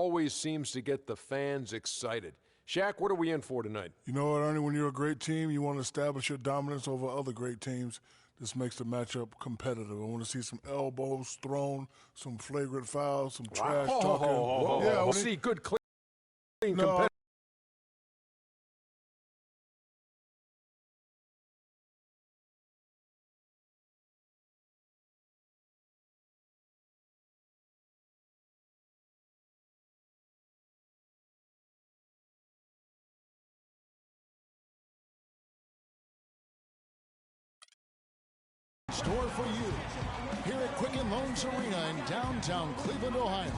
always seems to get the fans excited. Shaq, what are we in for tonight? You know what, Ernie, when you're a great team, you want to establish your dominance over other great teams. This makes the matchup competitive. I want to see some elbows thrown, some flagrant fouls, some trash talking. Yeah, we'll see good, clean, competitive. Store for you here at Quicken Loans Arena in downtown Cleveland, Ohio.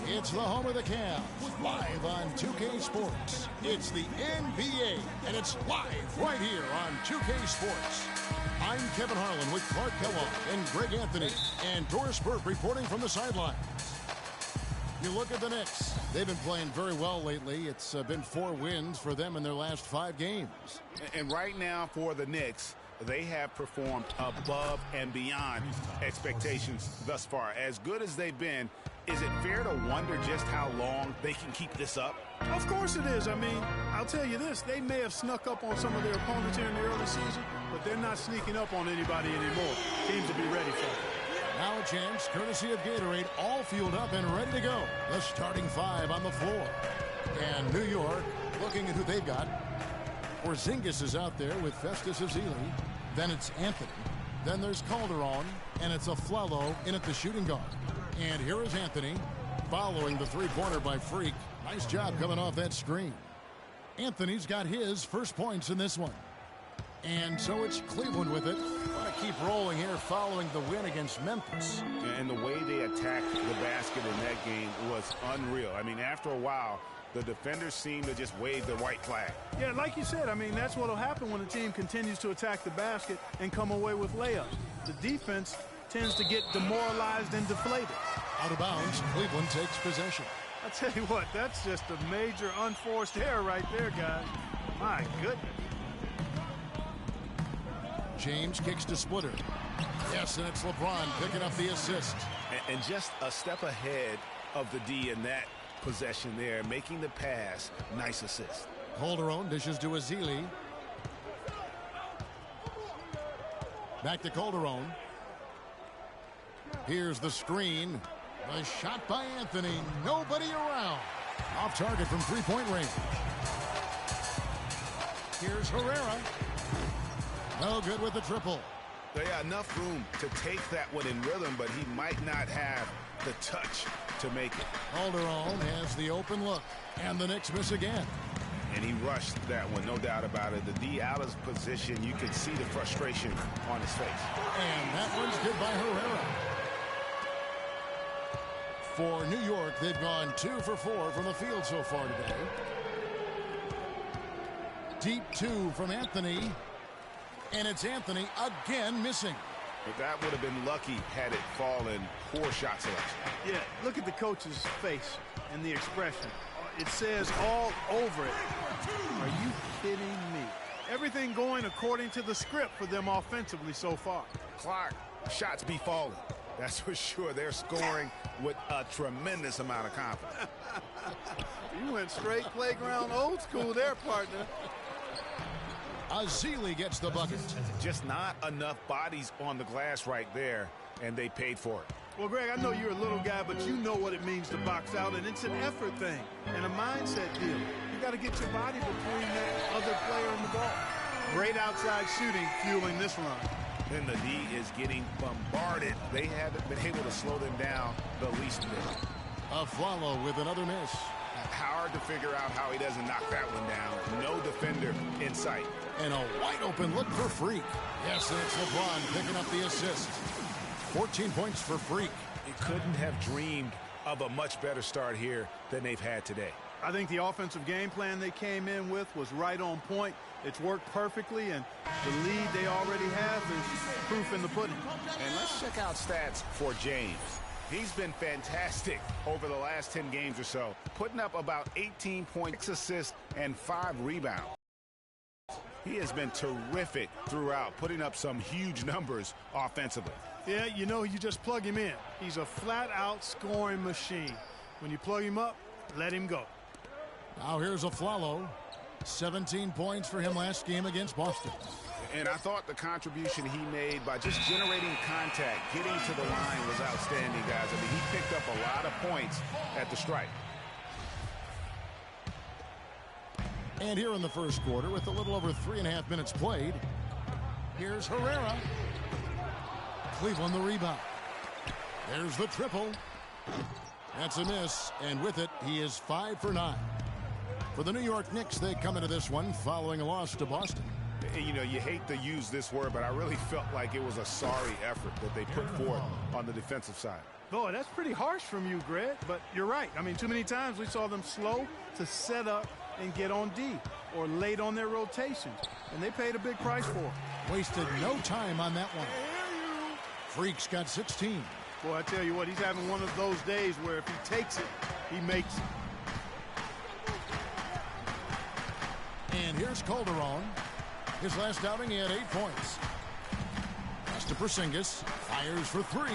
It's the home of the Cavs, live on 2K Sports. It's the NBA, and it's live right here on 2K Sports. I'm Kevin Harlan with Clark Kellogg and Greg Anthony, and Doris Burke reporting from the sidelines. You look at the Knicks. They've been playing very well lately. It's been 4 wins for them in their last 5 games. And right now for the Knicks, they have performed above and beyond expectations thus far. As good as they've been, is it fair to wonder just how long they can keep this up? Of course it is. I mean, I'll tell you this. They may have snuck up on some of their opponents here in the early season, but they're not sneaking up on anybody anymore. Teams will be ready for it. Now a chance, courtesy of Gatorade, all fueled up and ready to go. The starting 5 on the floor. And New York, looking at who they've got. Porzingis is out there with Festus Ezeli. Then it's Anthony. Then there's Calderon. And it's Aflalo in at the shooting guard. And here is Anthony following the three-pointer by Freak. Nice job coming off that screen. Anthony's got his first points in this one. And so it's Cleveland with it. Want to keep rolling here following the win against Memphis. And the way they attacked the basket in that game was unreal. I mean, after a while, the defenders seem to just wave the white flag. Yeah, like you said, I mean, that's what will happen when a team continues to attack the basket and come away with layups. The defense tends to get demoralized and deflated. Out of bounds, Cleveland takes possession. I tell you what, that's just a major unforced error right there, guys. My goodness. James kicks to Splitter. Yes, and it's LeBron picking up the assist. And just a step ahead of the D in that possession there, making the pass. Nice assist. Calderon dishes to Ezeli. Back to Calderon. Here's the screen. The shot by Anthony. Nobody around. Off target from three-point range. Here's Herrera. No good with the triple. They got enough room to take that one in rhythm, but he might not have the touch to make it. Calderon has the open look, and the Knicks miss again. And he rushed that one, no doubt about it. The D out of position, you can see the frustration on his face. And that one's good by Herrera. For New York, they've gone 2 for 4 from the field so far today. Deep 2 from Anthony. And it's Anthony again missing. But that would have been lucky had it fallen. Poor shot selection. Yeah, look at the coach's face and the expression. It says all over it. Are you kidding me? Everything going according to the script for them offensively so far. Clark, shots be falling. That's for sure. They're scoring with a tremendous amount of confidence. You went straight playground old school there, partner. Ezeli gets the bucket. Just not enough bodies on the glass right there, and they paid for it. Well, Greg, I know you're a little guy, but you know what it means to box out, and it's an effort thing and a mindset deal. You got to get your body between that other player and the ball. Great outside shooting fueling this run. And the D is getting bombarded. They haven't been able to slow them down the least bit. Aflalo with another miss. Hard to figure out how he doesn't knock that one down. No defender in sight. And a wide open look for Freak. Yes, and it's LeBron picking up the assist. 14 points for Freak. He couldn't have dreamed of a much better start here than they've had today. I think the offensive game plan they came in with was right on point. It's worked perfectly, and the lead they already have is proof in the pudding. And let's check out stats for James. He's been fantastic over the last 10 games or so, putting up about 18 points, 6 assists, and 5 rebounds. He has been terrific throughout, putting up some huge numbers offensively. Yeah, you know, you just plug him in. He's a flat-out scoring machine. When you plug him up, let him go. Now here's Afflalo. 17 points for him last game against Boston. And I thought the contribution he made by just generating contact, getting to the line was outstanding, guys. I mean, he picked up a lot of points at the stripe. And here in the first quarter, with a little over 3.5 minutes played, here's Herrera. Cleveland the rebound. There's the triple. That's a miss, and with it, he is 5 for 9. For the New York Knicks, they come into this one following a loss to Boston. You know, you hate to use this word, but I really felt like it was a sorry effort that they put forth on the defensive side. Boy, that's pretty harsh from you, Greg, but you're right. I mean, too many times we saw them slow to set up and get on D or late on their rotations, and they paid a big price for it. Wasted no time on that one. Freak's got 16. Boy, I tell you what, he's having one of those days where if he takes it, he makes it. And here's Calderon. His last outing, he had 8 points. Pass to Porzingis. Fires for 3.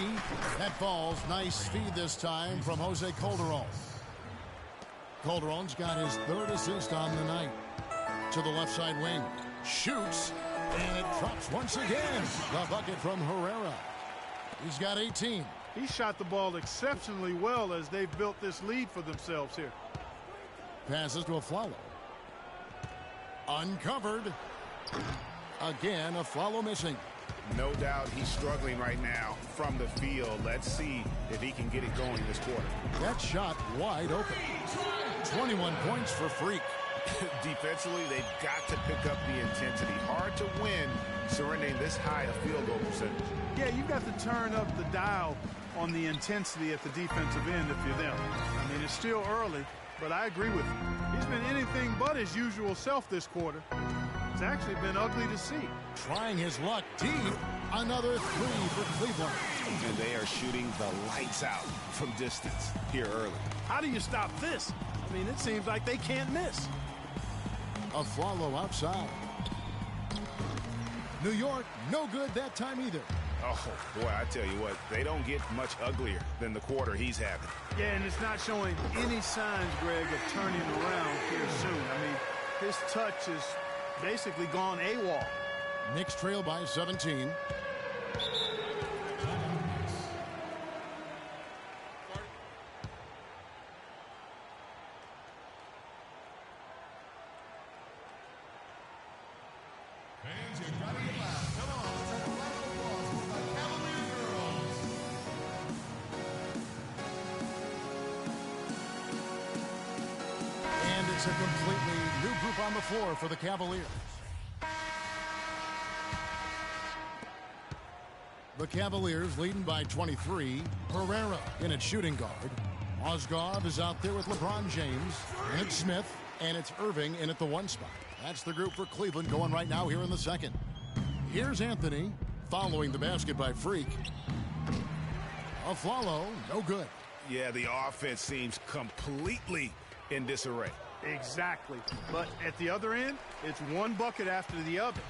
That falls. Nice feed this time from Jose Calderon. Calderon's got his 3rd assist on the night. To the left side wing. Shoots. And it drops once again. The bucket from Herrera. He's got 18. He shot the ball exceptionally well as they've built this lead for themselves here. Passes to Afflalo. Uncovered. Again, Afflalo missing. No doubt he's struggling right now from the field. Let's see if he can get it going this quarter. That shot wide open. 21 points for Freak. Defensively, they've got to pick up the intensity. Hard to win surrendering this high a field goal percentage. Yeah, you've got to turn up the dial on the intensity at the defensive end if you're them. I mean, it's still early, but I agree with you. He's been anything but his usual self this quarter. It's actually been ugly to see. Trying his luck deep. Another 3 for Cleveland. And they are shooting the lights out from distance here early. How do you stop this? I mean, it seems like they can't miss. Afflalo outside. New York, no good that time either. Oh, boy, I tell you what, they don't get much uglier than the quarter he's having. Yeah, and it's not showing any signs, Greg, of turning around here soon. I mean, his touch is basically gone AWOL. Knicks trail by 17. And it's a completely new group on the floor for the Cavaliers. The Cavaliers leading by 23. Herrera in at shooting guard. Mozgov is out there with LeBron James. And it's Smith. And it's Irving in at the 1 spot. That's the group for Cleveland going right now here in the second. Here's Anthony following the basket by Freak. Afflalo, no good. Yeah, the offense seems completely in disarray. Exactly. But at the other end, it's one bucket after the other.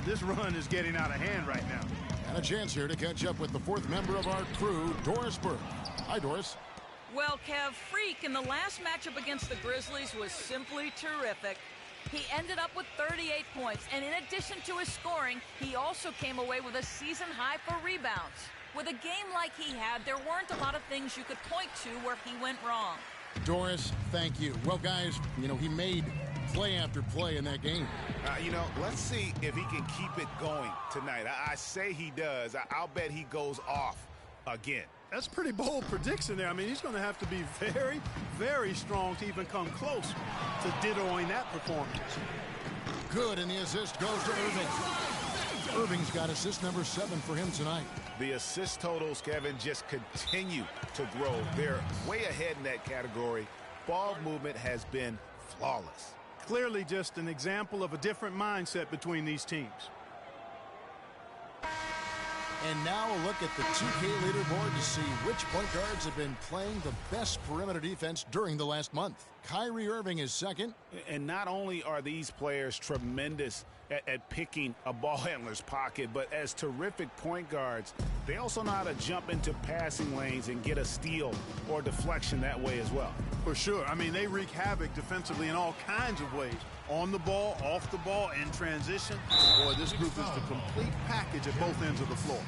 This run is getting out of hand right now. And a chance here to catch up with the 4th member of our crew, Doris Burke. Hi, Doris. Well, Kev, Freak in the last matchup against the Grizzlies was simply terrific. He ended up with 38 points, and in addition to his scoring, he also came away with a season high for rebounds. With a game like he had, there weren't a lot of things you could point to where he went wrong. Doris, thank you. Well, guys, you know, he made play after play in that game. You know, let's see if he can keep it going tonight. I say he does. I'll bet he goes off again. That's a pretty bold prediction there. I mean, he's going to have to be very, very strong to even come close to dittoing that performance. Good, and the assist goes to Irving. Irving's got assist number 7 for him tonight. The assist totals, Kevin, just continue to grow. They're way ahead in that category. Ball movement has been flawless. Clearly just an example of a different mindset between these teams. And now a look at the 2K leaderboard to see which point guards have been playing the best perimeter defense during the last month. Kyrie Irving is second. And not only are these players tremendous at picking a ball handler's pocket, but as terrific point guards, they also know how to jump into passing lanes and get a steal or deflection that way as well. For sure. I mean, they wreak havoc defensively in all kinds of ways. On the ball, off the ball, in transition. Boy, this group is the complete package at both ends of the floor.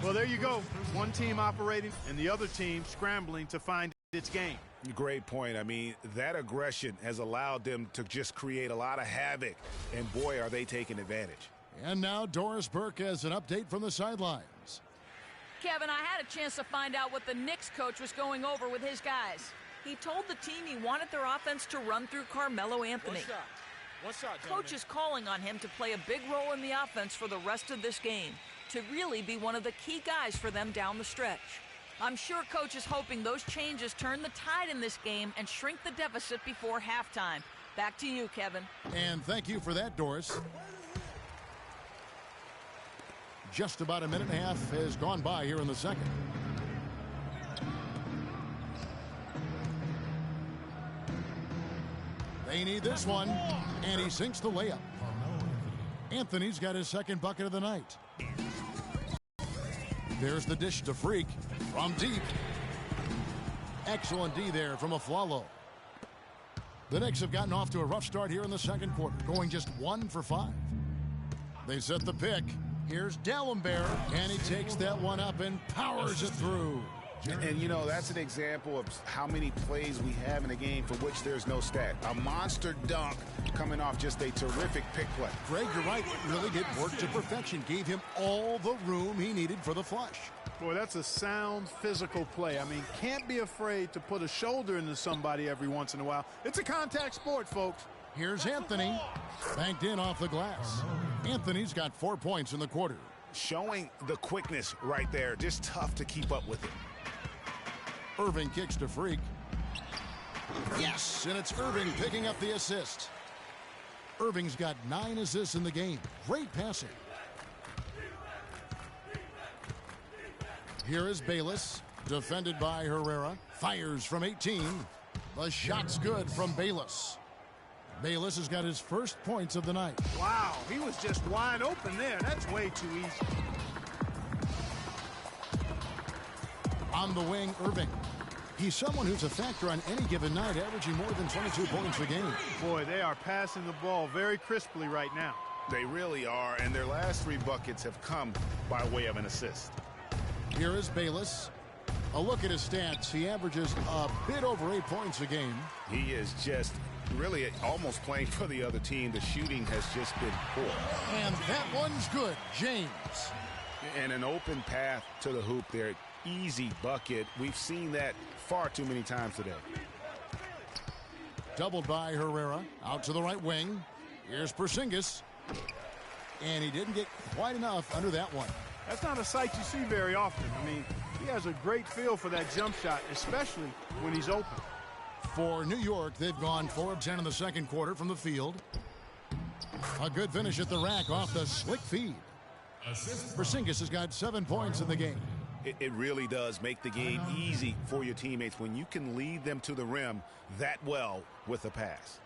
Well, there you go. One team operating and the other team scrambling to find its game. Great point. I mean, that aggression has allowed them to just create a lot of havoc, and boy, are they taking advantage. And now Doris Burke has an update from the sidelines. Kevin, I had a chance to find out what the Knicks coach was going over with his guys. He told the team he wanted their offense to run through Carmelo Anthony. One shot, Coach is calling on him to play a big role in the offense for the rest of this game, to really be one of the key guys for them down the stretch. I'm sure Coach is hoping those changes turn the tide in this game and shrink the deficit before halftime. Back to you, Kevin. And thank you for that, Doris. Just about a minute and a half has gone by here in the second. They need this one, and he sinks the layup. Anthony's got his second bucket of the night. There's the dish to Freak from deep. Excellent D there from Aflalo. The Knicks have gotten off to a rough start here in the second quarter, going just 1 for 5. They set the pick. Here's Dalembert, and he takes that one up and powers it through. And, you know, that's an example of how many plays we have in a game for which there's no stat. A monster dunk coming off just a terrific pick play. Greg, you're right. It really did work to perfection. Gave him all the room he needed for the flush. Boy, that's a sound physical play. I mean, can't be afraid to put a shoulder into somebody every once in a while. It's a contact sport, folks. Here's Anthony. Banked in off the glass. Anthony's got 4 points in the quarter. Showing the quickness right there. Just tough to keep up with it. Irving kicks to Freak. Yes, and it's Irving picking up the assist. Irving's got 9 assists in the game. Great passing. Here is Bayless, defended by Herrera. Fires from 18. The shot's good from Bayless. Bayless has got his first points of the night. Wow, he was just wide open there. That's way too easy. On the wing, Irving. He's someone who's a factor on any given night, averaging more than 22 points a game. Boy, they are passing the ball very crisply right now. They really are, and their last 3 buckets have come by way of an assist. Here is Bayless. A look at his stats. He averages a bit over 8 points a game. He is just really almost playing for the other team. The shooting has just been poor. And that one's good. James. And an open path to the hoop there. Easy bucket. We've seen that far too many times today. Doubled by Herrera. Out to the right wing. Here's Porzingis. And he didn't get quite enough under that one. That's not a sight you see very often. I mean, he has a great feel for that jump shot, especially when he's open. For New York, they've gone 4 of 10 in the second quarter from the field. A good finish at the rack off the slick feed. Porzingis has got 7 points in the game. It really does make the game easy for your teammates when you can lead them to the rim that well with a pass.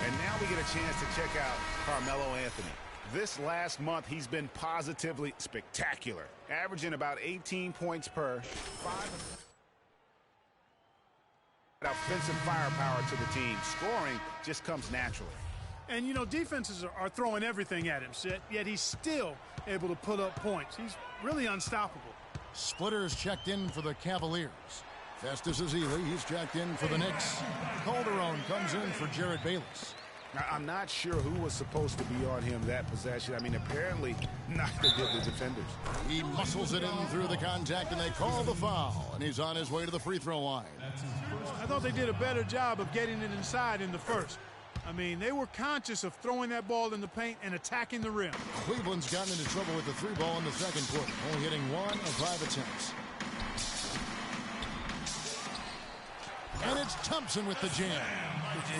And now we get a chance to check out Carmelo Anthony. This last month, he's been positively spectacular, averaging about 18 points per 5. Offensive firepower to the team. Scoring just comes naturally. And, you know, defenses are throwing everything at him, yet he's still able to put up points. He's really unstoppable. Splitters checked in for the Cavaliers. Festus Ezeli, he's checked in for the Knicks. Calderon comes in for Jared Bayless. Now, I'm not sure who was supposed to be on him that possession. I mean, apparently neither did the defenders. He muscles it in through the contact, and they call the foul. And he's on his way to the free throw line. I thought they did a better job of getting it inside in the first. I mean, they were conscious of throwing that ball in the paint and attacking the rim. Cleveland's gotten into trouble with the 3 ball in the second quarter, only hitting 1 of 5 attempts. And it It's Thompson with the jam.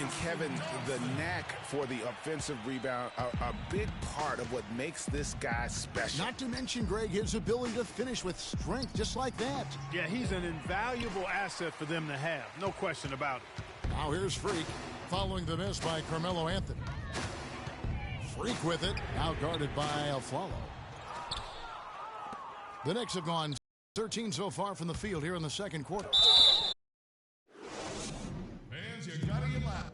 And Kevin, the knack for the offensive rebound, a big part of what makes this guy special. Not to mention, Greg, his ability to finish with strength just like that. Yeah, he's an invaluable asset for them to have. No question about it. Now here's Freak following the miss by Carmelo Anthony. Freak with it, now guarded by Aflalo. The Knicks have gone 13 so far from the field here in the second quarter. Fans, you gotta get loud.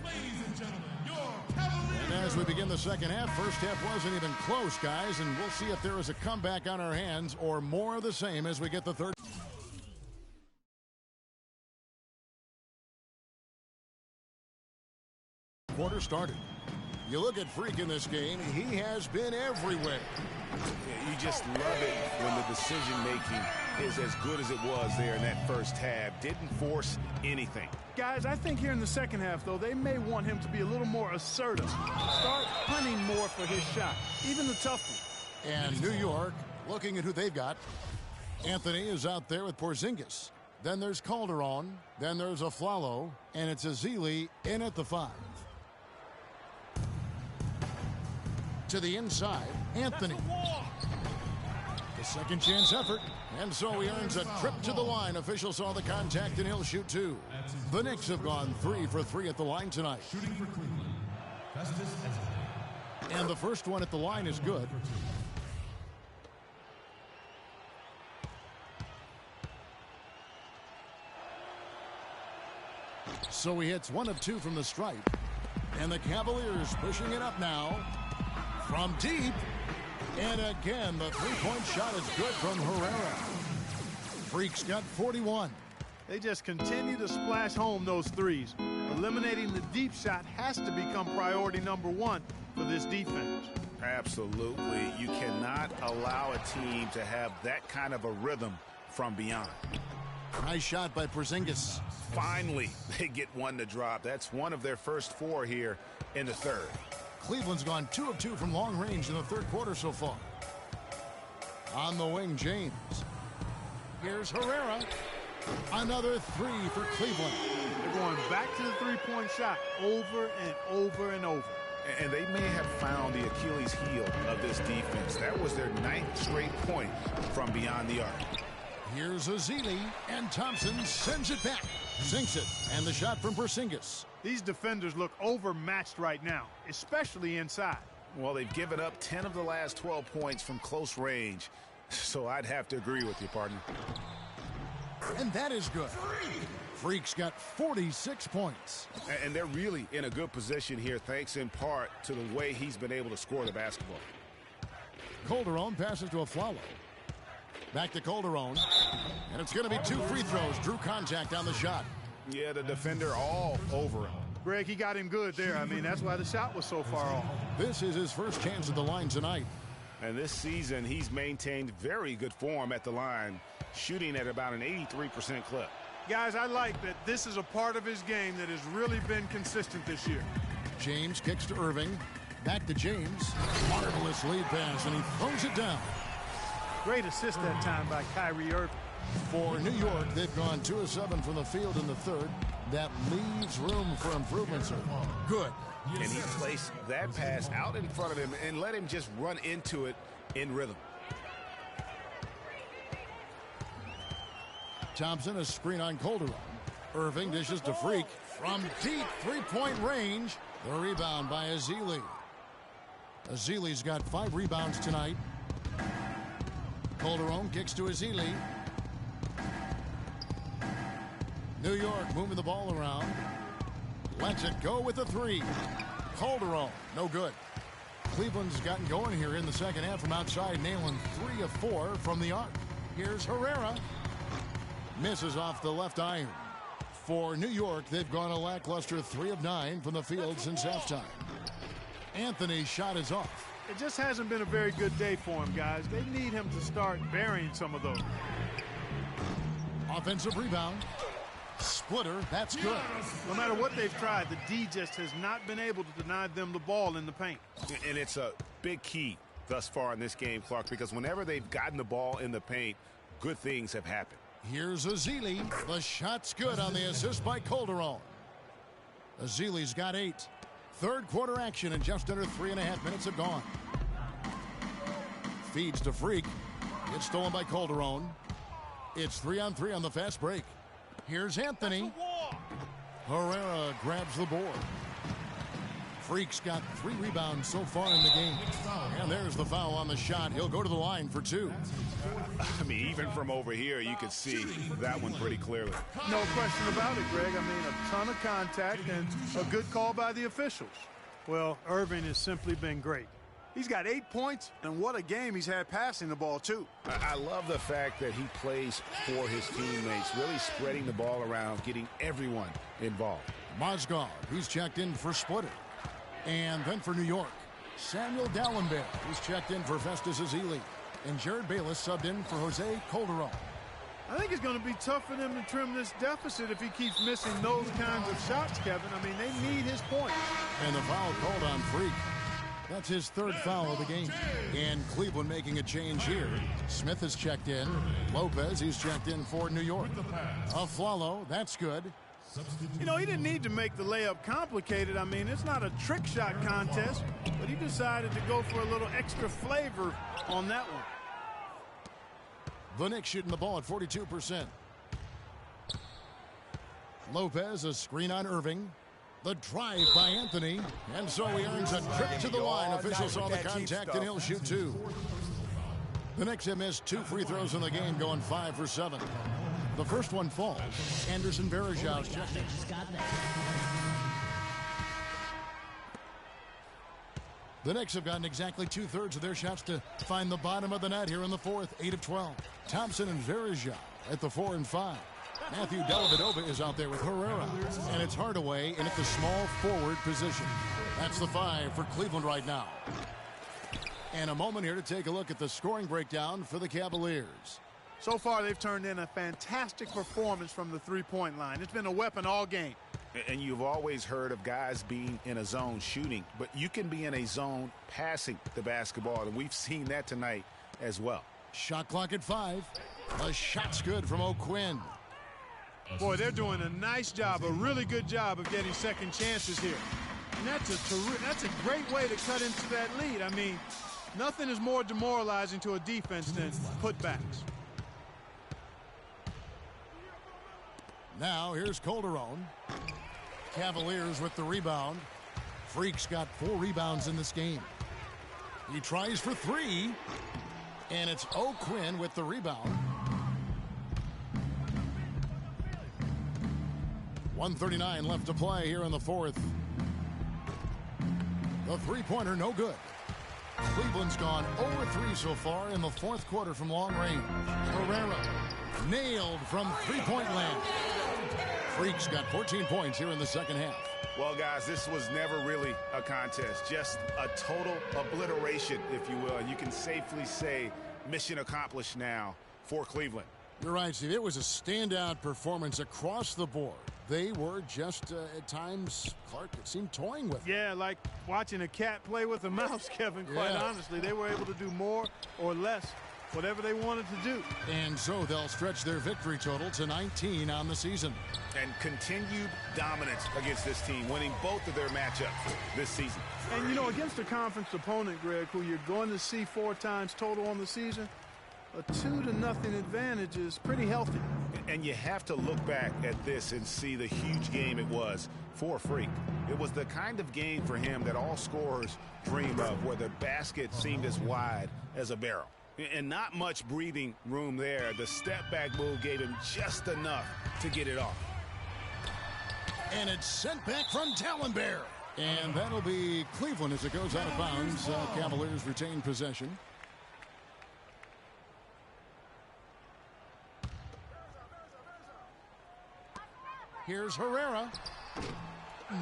Ladies and gentlemen, your Cavaliers. And as we begin the second half, first half wasn't even close, guys, and we'll see if there is a comeback on our hands or more of the same as we get the third. Quarter started. You look at Freak in this game, he has been everywhere. Yeah, you just love it when the decision-making is as good as it was there in that first half. Didn't force anything. Guys, I think here in the second half, though, they may want him to be a little more assertive. Start hunting more for his shot, even the tough one. And New York, looking at who they've got. Anthony is out there with Porzingis. Then there's Calderon. Then there's Aflalo. And it's Ezeli in at the 5. To the inside, Anthony. The second chance effort. And so he earns a trip to the line. Official saw the contact and he'll shoot 2. The Knicks have gone 3 for 3 at the line tonight. Shooting for Cleveland. Festus Ezeli. And the first one at the line is good. So he hits 1 of 2 from the stripe. And the Cavaliers pushing it up now. From deep. And again, the three-point shot is good from Herrera. Freak's got 41. They just continue to splash home those threes. Eliminating the deep shot has to become priority number 1 for this defense. Absolutely. You cannot allow a team to have that kind of a rhythm from beyond. Nice shot by Porzingis. Finally, they get one to drop. That's one of their first 4 here in the third. Cleveland's gone 2 of 2 from long range in the third quarter so far. On the wing, James. Here's Herrera. Another 3 for Cleveland. They're going back to the three-point shot over and over and over. And they may have found the Achilles heel of this defense. That was their 9th straight point from beyond the arc. Here's Ezeli, and Thompson sends it back. Sinks it, and the shot from Porzingis. These defenders look overmatched right now, especially inside. Well, they've given up 10 of the last 12 points from close range, so I'd have to agree with you, partner. And that is good. Freak's got 46 points. And they're really in a good position here, thanks in part to the way he's been able to score the basketball. Calderon passes to Aflalo. Back to Calderon. And it's going to be 2 free throws. Drew contact on the shot. Yeah, the defender all over him. Greg, he got him good there. I mean, that's why the shot was so far off. This is his first chance at the line tonight. And this season, he's maintained very good form at the line, shooting at about an 83% clip. Guys, I like that this is a part of his game that has really been consistent this year. James kicks to Irving. Back to James. Marvelous lead pass, and he throws it down. Great assist that time by Kyrie Irving. For New York, they've gone 2 of 7 from the field in the third. That leaves room for improvement, sir. Good. And he placed that pass out in front of him and let him just run into it in rhythm. Thompson, a screen on Calderon. Irving dishes to Freak. From deep three-point range, the rebound by Ezeli. Ezeli's got 5 rebounds tonight. Calderon kicks to Ezeli. New York moving the ball around. Lets it go with the 3. Calderon, no good. Cleveland's gotten going here in the second half from outside, nailing 3 of 4 from the arc. Here's Herrera. Misses off the left iron. For New York, they've gone a lackluster 3 of 9 from the field since halftime. Anthony's shot is off. It just hasn't been a very good day for him, guys. They need him to start burying some of those. Offensive rebound. splitter. That's good. No matter what they've tried, the D just has not been able to deny them the ball in the paint. And it's a big key thus far in this game, Clark, because whenever they've gotten the ball in the paint, good things have happened. Here's Ezeli. The shot's good on the assist by Calderon. Ezeli's got 8. Third quarter action and just under 3.5 minutes have gone. Feeds to Freak. It's stolen by Calderon. It's 3-on-3 on the fast break. Here's Anthony. Herrera grabs the board. Freak's got 3 rebounds so far in the game. And there's the foul on the shot. He'll go to the line for 2. I mean, even from over here, you can see that one pretty clearly. No question about it, Greg. I mean, a ton of contact and a good call by the officials. Well, Irving has simply been great. He's got 8 points, and what a game he's had passing the ball, too. I love the fact that he plays for his teammates, really spreading the ball around, getting everyone involved. Mozgov, he's checked in for Splitter. And then for New York, Samuel Dallenberg, who's checked in for Festus Ezeli. And Jared Bayless subbed in for Jose Calderon. I think it's going to be tough for them to trim this deficit if he keeps missing those kinds of shots, Kevin. I mean, they need his points. And the foul called on Freak. That's his 3rd foul of the game. And Cleveland making a change here. Smith has checked in. Lopez, he's checked in for New York. Aflalo, that's good. You know, he didn't need to make the layup complicated. I mean, it's not a trick shot contest, but he decided to go for a little extra flavor on that one. The Knicks shooting the ball at 42%. Lopez, a screen on Irving. The drive by Anthony. And so he earns a trip to the line. Officials saw the contact, and he'll shoot 2. The Knicks have missed 2 free throws in the game, going 5 for 7. The first one falls. Anderson Varejao checked in. The Knicks have gotten exactly 2/3 of their shots to find the bottom of the net here in the 4th, 8 of 12. Thompson and Varejao at the 4 and 5. Matthew Dellavedova is out there with Herrera. And it's Hardaway in at the small forward position. That's the 5 for Cleveland right now. And a moment here to take a look at the scoring breakdown for the Cavaliers. So far, they've turned in a fantastic performance from the three-point line. It's been a weapon all game. And you've always heard of guys being in a zone shooting, but you can be in a zone passing the basketball, and we've seen that tonight as well. Shot clock at 5. A shot's good from O'Quinn. Boy, they're doing a nice job, a really good job of getting second chances here. And that's a great way to cut into that lead. I mean, nothing is more demoralizing to a defense than putbacks. Now here's Calderon. Cavaliers with the rebound. Freak's got 4 rebounds in this game. He tries for 3. And it's O'Quinn with the rebound. 1:39 left to play here in the 4th. The three-pointer no good. Cleveland's gone 0-3 so far in the 4th quarter from long range. Herrera nailed from three-point land. Freak's got 14 points here in the second half. Well, guys, this was never really a contest, just a total obliteration, if you will. And you can safely say mission accomplished now for Cleveland. You're right, Steve. It was a standout performance across the board. They were just, at times, Clark, it seemed toying with. Yeah, like watching a cat play with a mouse, Kevin, quite honestly. They were able to do more or less, whatever they wanted to do. And so they'll stretch their victory total to 19 on the season. And continued dominance against this team, winning both of their matchups this season. And, you know, against a conference opponent, Greg, who you're going to see 4 times total on the season, a 2-0 advantage is pretty healthy. And you have to look back at this and see the huge game it was for Freak. It was the kind of game for him that all scorers dream of, where the basket seemed as wide as a barrel. And not much breathing room there. The step-back move gave him just enough to get it off. And it's sent back from Dallenberg. And that'll be Cleveland as it goes out of bounds. Cavaliers retain possession. Here's Herrera.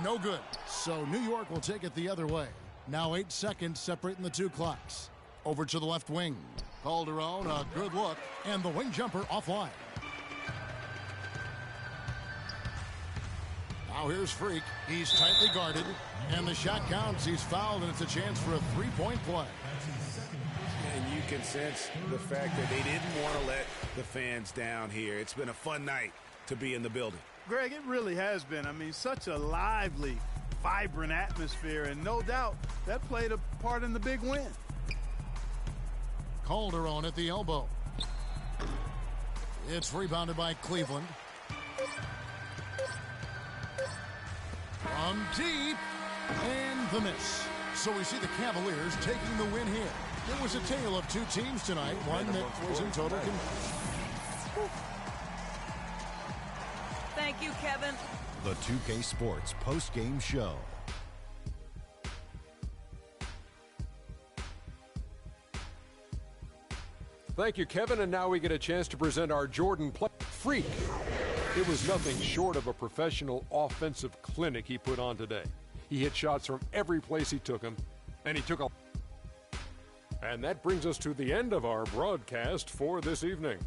No good. So New York will take it the other way. Now 8 seconds separating the 2 clocks. Over to the left wing. Calderon, a good look. And the wing jumper offline. Now here's Freak. He's tightly guarded, and the shot counts. He's fouled, and it's a chance for a three-point play. And you can sense the fact that they didn't want to let the fans down here. It's been a fun night to be in the building. Greg, it really has been. I mean, such a lively, vibrant atmosphere, and no doubt that played a part in the big win. Calderon at the elbow. It's rebounded by Cleveland. From deep, and the miss. So we see the Cavaliers taking the win here. It was a tale of two teams tonight, one that was in total confusion. Thank you, Kevin. The 2K Sports post-game show. Thank you, Kevin. And now we get a chance to present our Jordan Freak. It was nothing short of a professional offensive clinic he put on today. He hit shots from every place he took them, and he took a... And that brings us to the end of our broadcast for this evening.